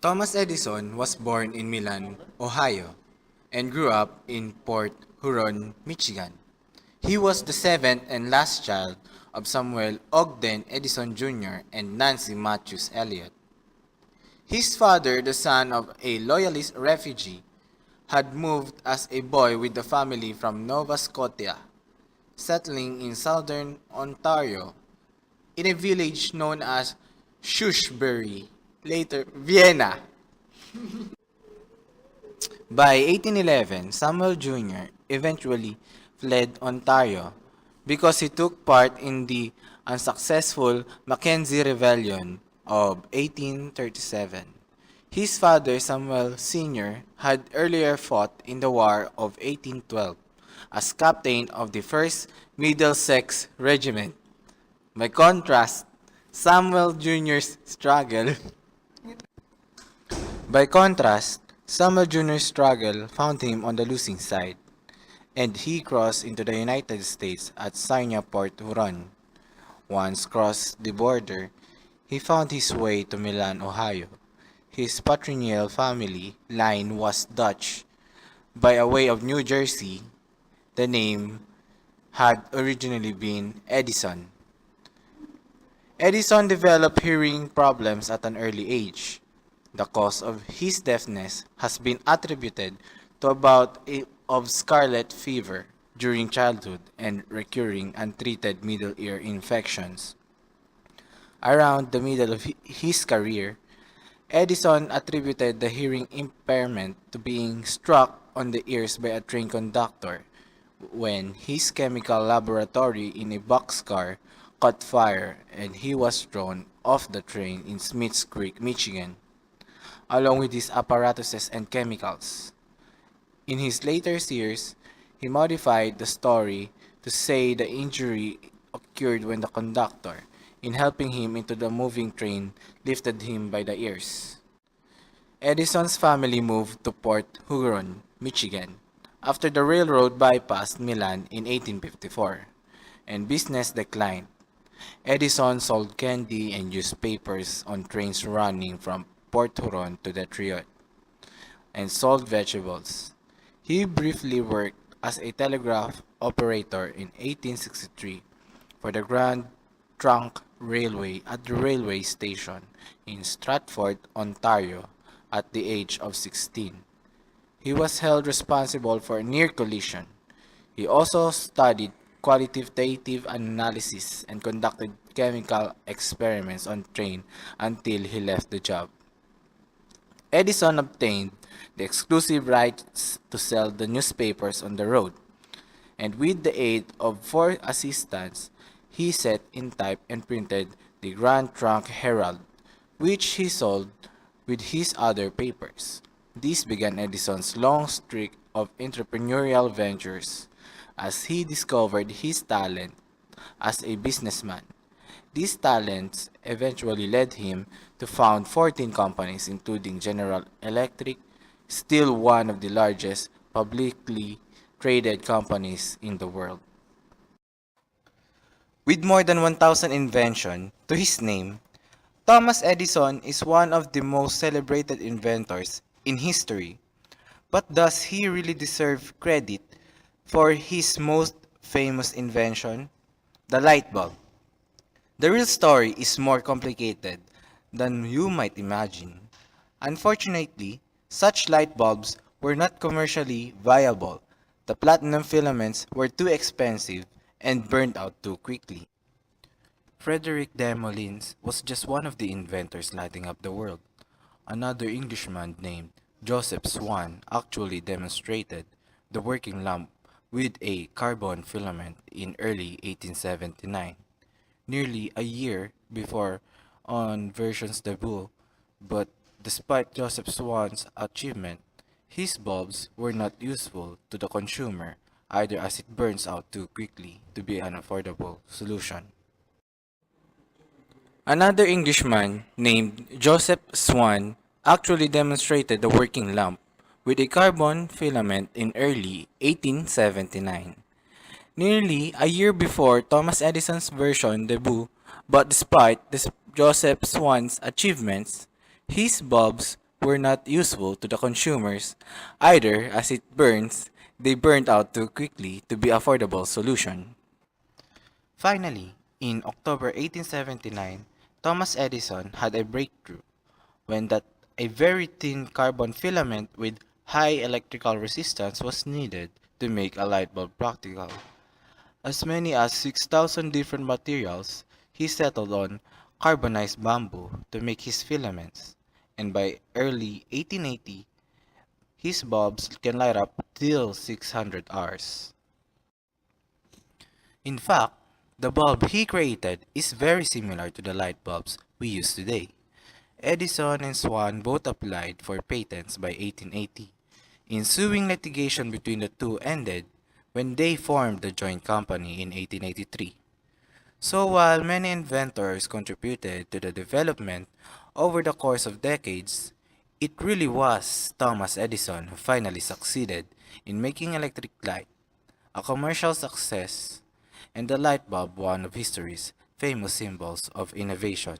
Thomas Edison was born in Milan, Ohio, and grew up in Port Huron, Michigan. He was the seventh and last child of Samuel Ogden Edison Jr. and Nancy Matthews Elliott. His father, the son of a Loyalist refugee, had moved as a boy with the family from Nova Scotia, settling in southern Ontario in a village known as Shrewsbury, later Vienna. By 1811, Samuel Jr. eventually fled Ontario because he took part in the unsuccessful Mackenzie Rebellion of 1837. His father, Samuel Sr., had earlier fought in the War of 1812 as captain of the 1st Middlesex Regiment. By contrast, Samuel Jr.'s struggle By contrast, Samuel Jr.'s struggle found him on the losing side, and he crossed into the United States at Sarnia, Port Huron. Once crossed the border, he found his way to Milan, Ohio. His patrilineal family line was Dutch. By way of New Jersey, the name had originally been Edison. Edison developed hearing problems at an early age. The cause of his deafness has been attributed to a bout of scarlet fever during childhood and recurring untreated middle ear infections. Around the middle of his career, Edison attributed the hearing impairment to being struck on the ears by a train conductor when his chemical laboratory in a boxcar caught fire and he was thrown off the train in Smiths Creek, Michigan, along with his apparatuses and chemicals. In his later years, he modified the story to say the injury occurred when the conductor, in helping him into the moving train, lifted him by the ears. Edison's family moved to Port Huron, Michigan, after the railroad bypassed Milan in 1854, and business declined. Edison sold candy and newspapers on trains running from Port Huron to Detroit, and sold vegetables. He briefly worked as a telegraph operator in 1863 for the Grand Trunk Railway at the railway station in Stratford, Ontario, at the age of 16. He was held responsible for a near collision. He also studied qualitative analysis and conducted chemical experiments on train until he left the job. Edison obtained the exclusive rights to sell the newspapers on the road, and with the aid of 4 assistants, he set in type and printed the Grand Trunk Herald, which he sold with his other papers. This began Edison's long streak of entrepreneurial ventures as he discovered his talent as a businessman. These talents eventually led him to found 14 companies, including General Electric, still one of the largest publicly traded companies in the world. With more than 1,000 inventions to his name, Thomas Edison is one of the most celebrated inventors in history. But does he really deserve credit for his most famous invention, the light bulb? The real story is more complicated than you might imagine. Unfortunately, such light bulbs were not commercially viable. The platinum filaments were too expensive and burned out too quickly. Frederick Demolins was just one of the inventors lighting up the world. Another Englishman named Joseph Swan actually demonstrated the working lamp with a carbon filament in early 1879, nearly a year before on version's debut, but despite Joseph Swan's achievement, his bulbs were not useful to the consumer either as it burns out too quickly to be an affordable solution. Another Englishman named Joseph Swan actually demonstrated the working lamp with a carbon filament in early 1879, nearly a year before Thomas Edison's version debut, but despite Joseph Swan's achievements, his bulbs were not useful to the consumers either, as it burns, they burned out too quickly to be affordable solution. Finally, in October 1879, Thomas Edison had a breakthrough when that a very thin carbon filament with high electrical resistance was needed to make a light bulb practical. As many as 6,000 different materials, he settled on carbonized bamboo to make his filaments, and by early 1880, his bulbs can light up till 600 hours. In fact, the bulb he created is very similar to the light bulbs we use today. Edison and Swan both applied for patents by 1880. Ensuing litigation between the two ended when they formed the joint company in 1883. So while many inventors contributed to the development over the course of decades, it really was Thomas Edison who finally succeeded in making electric light a commercial success and the light bulb one of history's famous symbols of innovation.